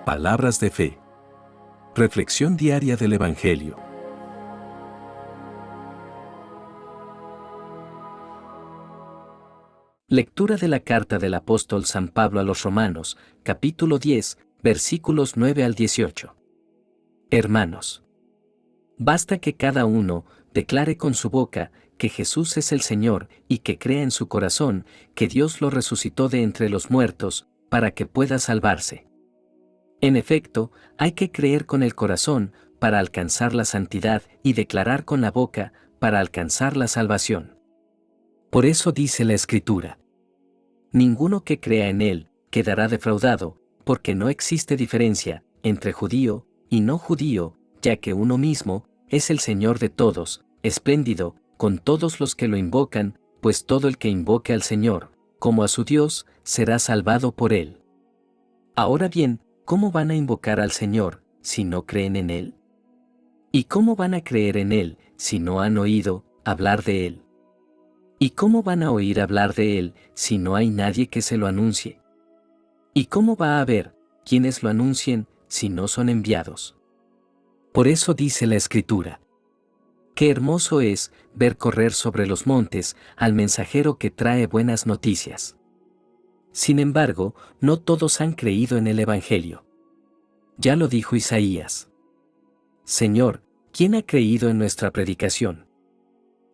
Palabras de fe. Reflexión diaria del Evangelio. Lectura de la carta del apóstol San Pablo a los Romanos, capítulo 10, versículos 9 al 18. Hermanos, basta que cada uno declare con su boca que Jesús es el Señor y que crea en su corazón que Dios lo resucitó de entre los muertos, para que pueda salvarse. En efecto, hay que creer con el corazón para alcanzar la santidad y declarar con la boca para alcanzar la salvación. Por eso dice la Escritura: ninguno que crea en Él quedará defraudado, porque no existe diferencia entre judío y no judío, ya que uno mismo es el Señor de todos, espléndido con todos los que lo invocan, pues todo el que invoque al Señor, como a su Dios, será salvado por Él. Ahora bien, ¿cómo van a invocar al Señor si no creen en Él? ¿Y cómo van a creer en Él si no han oído hablar de Él? ¿Y cómo van a oír hablar de Él si no hay nadie que se lo anuncie? ¿Y cómo va a haber quienes lo anuncien si no son enviados? Por eso dice la Escritura: qué hermoso es ver correr sobre los montes al mensajero que trae buenas noticias. Sin embargo, no todos han creído en el Evangelio. Ya lo dijo Isaías: Señor, ¿quién ha creído en nuestra predicación?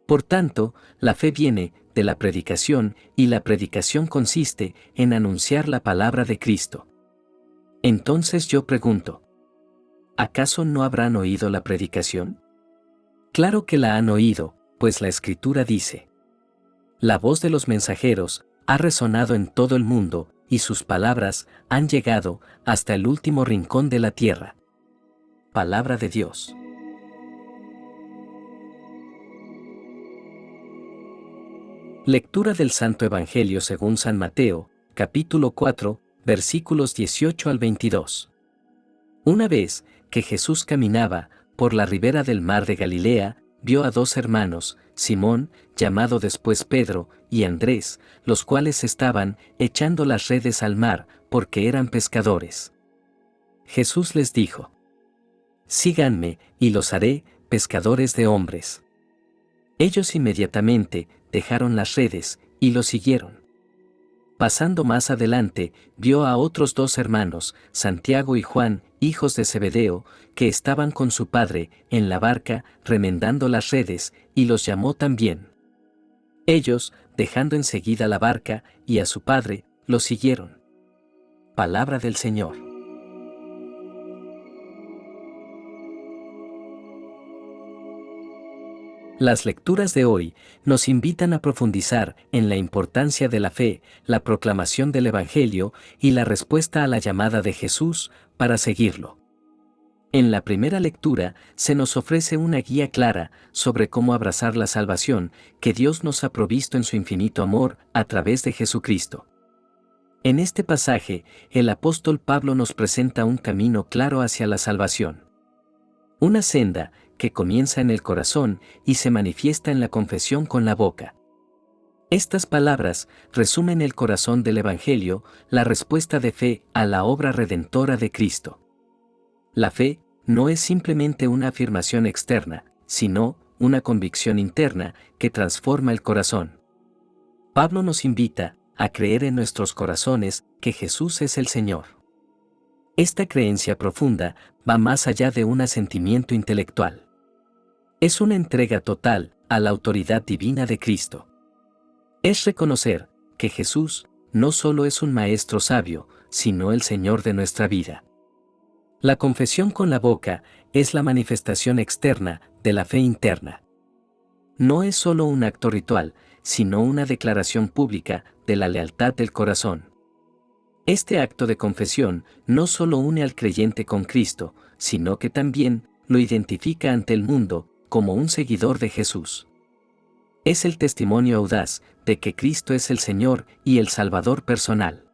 Por tanto, la fe viene de la predicación, y la predicación consiste en anunciar la palabra de Cristo. Entonces yo pregunto: ¿acaso no habrán oído la predicación? Claro que la han oído, pues la Escritura dice: la voz de los mensajeros ha resonado en todo el mundo, y sus palabras han llegado hasta el último rincón de la tierra. Palabra de Dios. Lectura del Santo Evangelio según San Mateo, capítulo 4, versículos 18 al 22. Una vez que Jesús caminaba por la ribera del mar de Galilea, vio a dos hermanos, Simón, llamado después Pedro, y Andrés, los cuales estaban echando las redes al mar, porque eran pescadores. Jesús les dijo: síganme, y los haré pescadores de hombres. Ellos inmediatamente dejaron las redes, y lo siguieron. Pasando más adelante, vio a otros dos hermanos, Santiago y Juan, hijos de Zebedeo, que estaban con su padre en la barca remendando las redes, y los llamó también. Ellos, dejando enseguida la barca y a su padre, lo siguieron. Palabra del Señor. Las lecturas de hoy nos invitan a profundizar en la importancia de la fe, la proclamación del Evangelio y la respuesta a la llamada de Jesús para seguirlo. En la primera lectura se nos ofrece una guía clara sobre cómo abrazar la salvación que Dios nos ha provisto en su infinito amor a través de Jesucristo. En este pasaje, el apóstol Pablo nos presenta un camino claro hacia la salvación. Una senda que comienza en el corazón y se manifiesta en la confesión con la boca. Estas palabras resumen el corazón del Evangelio, la respuesta de fe a la obra redentora de Cristo. La fe no es simplemente una afirmación externa, sino una convicción interna que transforma el corazón. Pablo nos invita a creer en nuestros corazones que Jesús es el Señor. Esta creencia profunda va más allá de un asentimiento intelectual. Es una entrega total a la autoridad divina de Cristo. Es reconocer que Jesús no solo es un maestro sabio, sino el Señor de nuestra vida. La confesión con la boca es la manifestación externa de la fe interna. No es solo un acto ritual, sino una declaración pública de la lealtad del corazón. Este acto de confesión no solo une al creyente con Cristo, sino que también lo identifica ante el mundo como un seguidor de Jesús. Es el testimonio audaz de que Cristo es el Señor y el Salvador personal.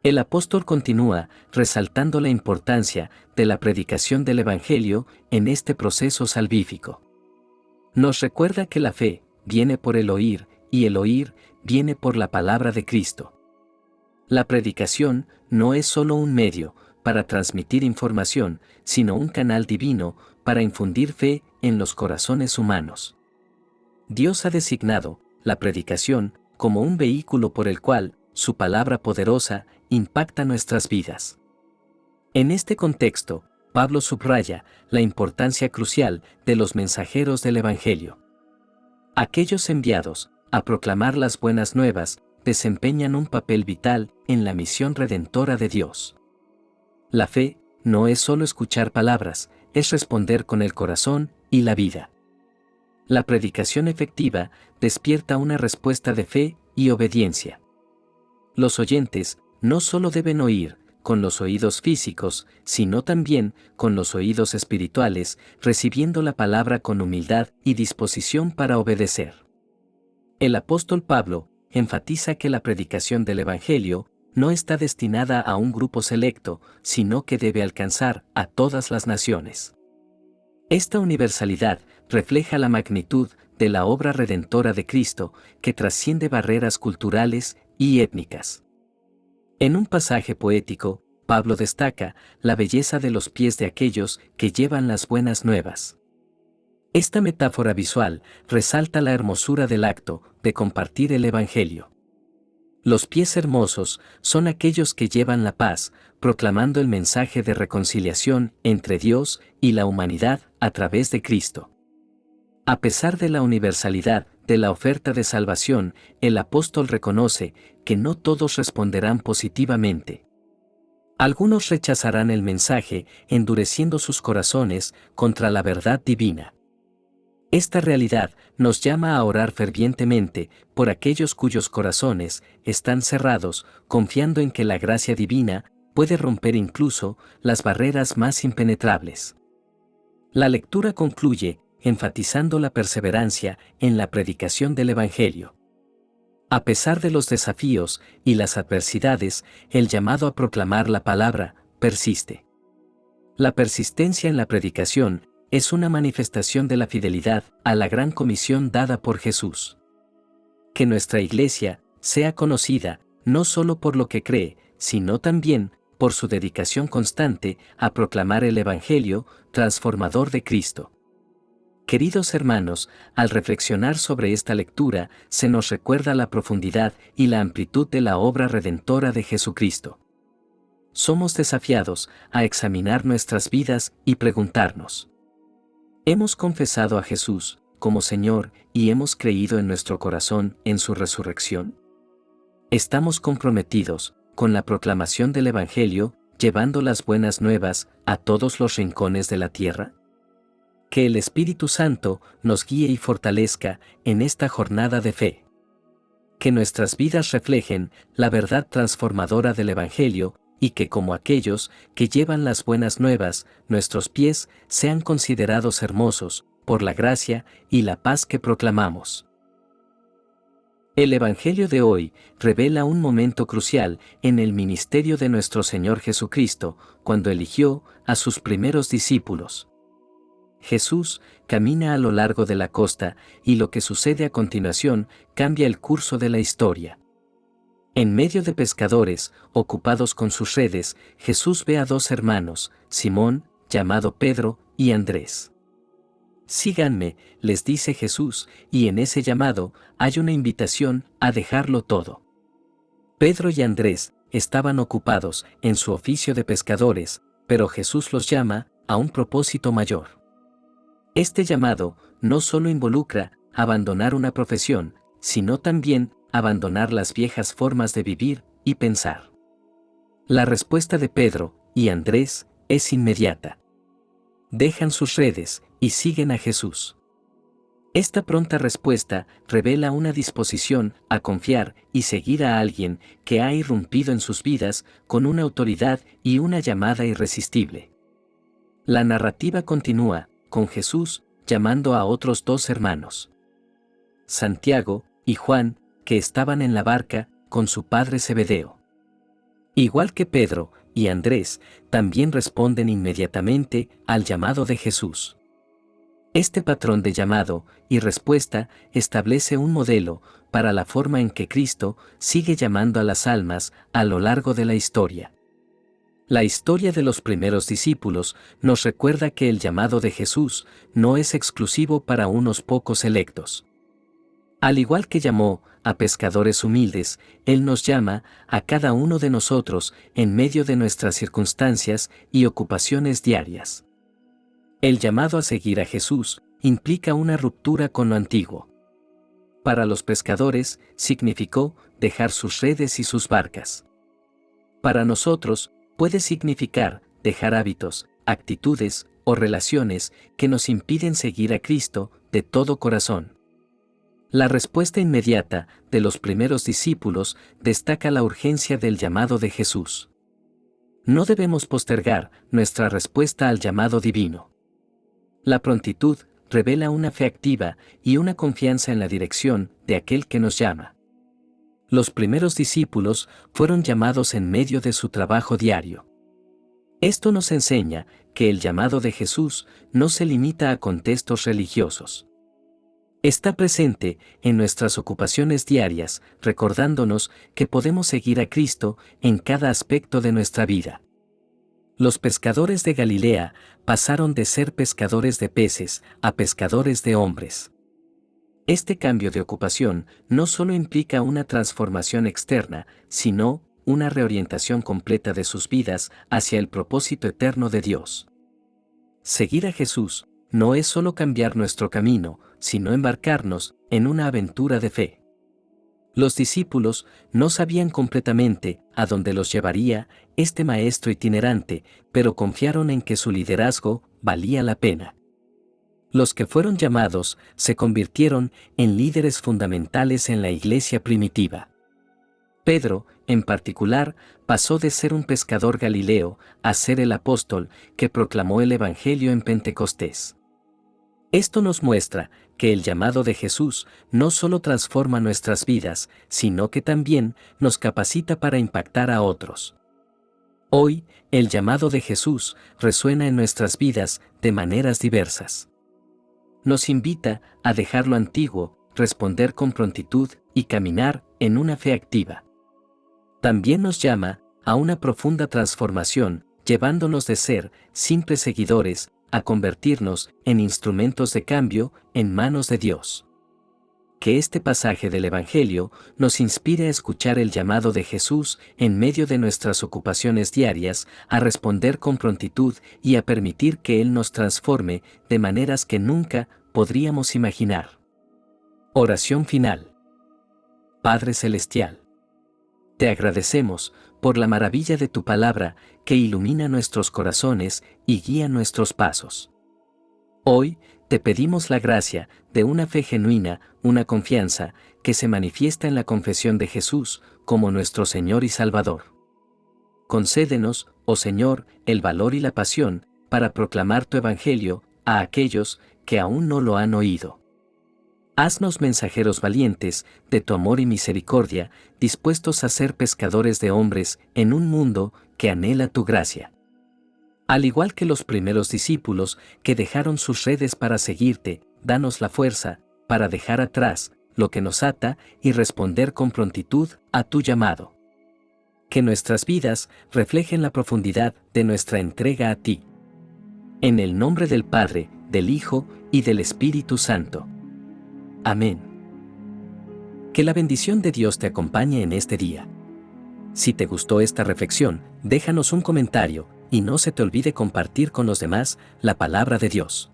El apóstol continúa resaltando la importancia de la predicación del Evangelio en este proceso salvífico. Nos recuerda que la fe viene por el oír, y el oír viene por la palabra de Cristo. La predicación no es solo un medio, para transmitir información, sino un canal divino para infundir fe en los corazones humanos. Dios ha designado la predicación como un vehículo por el cual su palabra poderosa impacta nuestras vidas. En este contexto, Pablo subraya la importancia crucial de los mensajeros del Evangelio. Aquellos enviados a proclamar las buenas nuevas desempeñan un papel vital en la misión redentora de Dios. La fe no es solo escuchar palabras, es responder con el corazón y la vida. La predicación efectiva despierta una respuesta de fe y obediencia. Los oyentes no solo deben oír con los oídos físicos, sino también con los oídos espirituales, recibiendo la palabra con humildad y disposición para obedecer. El apóstol Pablo enfatiza que la predicación del Evangelio no está destinada a un grupo selecto, sino que debe alcanzar a todas las naciones. Esta universalidad refleja la magnitud de la obra redentora de Cristo, que trasciende barreras culturales y étnicas. En un pasaje poético, Pablo destaca la belleza de los pies de aquellos que llevan las buenas nuevas. Esta metáfora visual resalta la hermosura del acto de compartir el Evangelio. Los pies hermosos son aquellos que llevan la paz, proclamando el mensaje de reconciliación entre Dios y la humanidad a través de Cristo. A pesar de la universalidad de la oferta de salvación, el apóstol reconoce que no todos responderán positivamente. Algunos rechazarán el mensaje, endureciendo sus corazones contra la verdad divina. Esta realidad nos llama a orar fervientemente por aquellos cuyos corazones están cerrados, confiando en que la gracia divina puede romper incluso las barreras más impenetrables. La lectura concluye enfatizando la perseverancia en la predicación del Evangelio. A pesar de los desafíos y las adversidades, el llamado a proclamar la palabra persiste. La persistencia en la predicación es una manifestación de la fidelidad a la gran comisión dada por Jesús. Que nuestra Iglesia sea conocida no solo por lo que cree, sino también por su dedicación constante a proclamar el Evangelio transformador de Cristo. Queridos hermanos, al reflexionar sobre esta lectura, se nos recuerda la profundidad y la amplitud de la obra redentora de Jesucristo. Somos desafiados a examinar nuestras vidas y preguntarnos: ¿hemos confesado a Jesús como Señor y hemos creído en nuestro corazón en su resurrección? ¿Estamos comprometidos con la proclamación del Evangelio, llevando las buenas nuevas a todos los rincones de la tierra? Que el Espíritu Santo nos guíe y fortalezca en esta jornada de fe. Que nuestras vidas reflejen la verdad transformadora del Evangelio y que, como aquellos que llevan las buenas nuevas, nuestros pies sean considerados hermosos por la gracia y la paz que proclamamos. El Evangelio de hoy revela un momento crucial en el ministerio de nuestro Señor Jesucristo, cuando eligió a sus primeros discípulos. Jesús camina a lo largo de la costa y lo que sucede a continuación cambia el curso de la historia. En medio de pescadores, ocupados con sus redes, Jesús ve a dos hermanos, Simón, llamado Pedro, y Andrés. Síganme, les dice Jesús, y en ese llamado hay una invitación a dejarlo todo. Pedro y Andrés estaban ocupados en su oficio de pescadores, pero Jesús los llama a un propósito mayor. Este llamado no solo involucra abandonar una profesión, sino también abandonar las viejas formas de vivir y pensar. La respuesta de Pedro y Andrés es inmediata. Dejan sus redes y siguen a Jesús. Esta pronta respuesta revela una disposición a confiar y seguir a alguien que ha irrumpido en sus vidas con una autoridad y una llamada irresistible. La narrativa continúa, con Jesús llamando a otros dos hermanos, Santiago y Juan, que estaban en la barca con su padre Zebedeo. Igual que Pedro y Andrés, también responden inmediatamente al llamado de Jesús. Este patrón de llamado y respuesta establece un modelo para la forma en que Cristo sigue llamando a las almas a lo largo de la historia. La historia de los primeros discípulos nos recuerda que el llamado de Jesús no es exclusivo para unos pocos electos. Al igual que llamó a pescadores humildes, Él nos llama a cada uno de nosotros en medio de nuestras circunstancias y ocupaciones diarias. El llamado a seguir a Jesús implica una ruptura con lo antiguo. Para los pescadores significó dejar sus redes y sus barcas. Para nosotros puede significar dejar hábitos, actitudes o relaciones que nos impiden seguir a Cristo de todo corazón. La respuesta inmediata de los primeros discípulos destaca la urgencia del llamado de Jesús. No debemos postergar nuestra respuesta al llamado divino. La prontitud revela una fe activa y una confianza en la dirección de aquel que nos llama. Los primeros discípulos fueron llamados en medio de su trabajo diario. Esto nos enseña que el llamado de Jesús no se limita a contextos religiosos. Está presente en nuestras ocupaciones diarias, recordándonos que podemos seguir a Cristo en cada aspecto de nuestra vida. Los pescadores de Galilea pasaron de ser pescadores de peces a pescadores de hombres. Este cambio de ocupación no solo implica una transformación externa, sino una reorientación completa de sus vidas hacia el propósito eterno de Dios. Seguir a Jesús no es solo cambiar nuestro camino, sino embarcarnos en una aventura de fe. Los discípulos no sabían completamente a dónde los llevaría este maestro itinerante, pero confiaron en que su liderazgo valía la pena. Los que fueron llamados se convirtieron en líderes fundamentales en la iglesia primitiva. Pedro, en particular, pasó de ser un pescador galileo a ser el apóstol que proclamó el Evangelio en Pentecostés. Esto nos muestra que el llamado de Jesús no solo transforma nuestras vidas, sino que también nos capacita para impactar a otros. Hoy, el llamado de Jesús resuena en nuestras vidas de maneras diversas. Nos invita a dejar lo antiguo, responder con prontitud y caminar en una fe activa. También nos llama a una profunda transformación, llevándonos de ser simples seguidores a convertirnos en instrumentos de cambio en manos de Dios. Que este pasaje del Evangelio nos inspire a escuchar el llamado de Jesús en medio de nuestras ocupaciones diarias, a responder con prontitud y a permitir que Él nos transforme de maneras que nunca podríamos imaginar. Oración final. Padre Celestial, te agradecemos por la maravilla de tu palabra que ilumina nuestros corazones y guía nuestros pasos. Hoy te pedimos la gracia de una fe genuina, una confianza que se manifiesta en la confesión de Jesús como nuestro Señor y Salvador. Concédenos, oh Señor, el valor y la pasión para proclamar tu Evangelio a aquellos que aún no lo han oído. Haznos mensajeros valientes de tu amor y misericordia, dispuestos a ser pescadores de hombres en un mundo que anhela tu gracia. Al igual que los primeros discípulos que dejaron sus redes para seguirte, danos la fuerza para dejar atrás lo que nos ata y responder con prontitud a tu llamado. Que nuestras vidas reflejen la profundidad de nuestra entrega a ti. En el nombre del Padre, del Hijo y del Espíritu Santo. Amén. Que la bendición de Dios te acompañe en este día. Si te gustó esta reflexión, déjanos un comentario y no se te olvide compartir con los demás la palabra de Dios.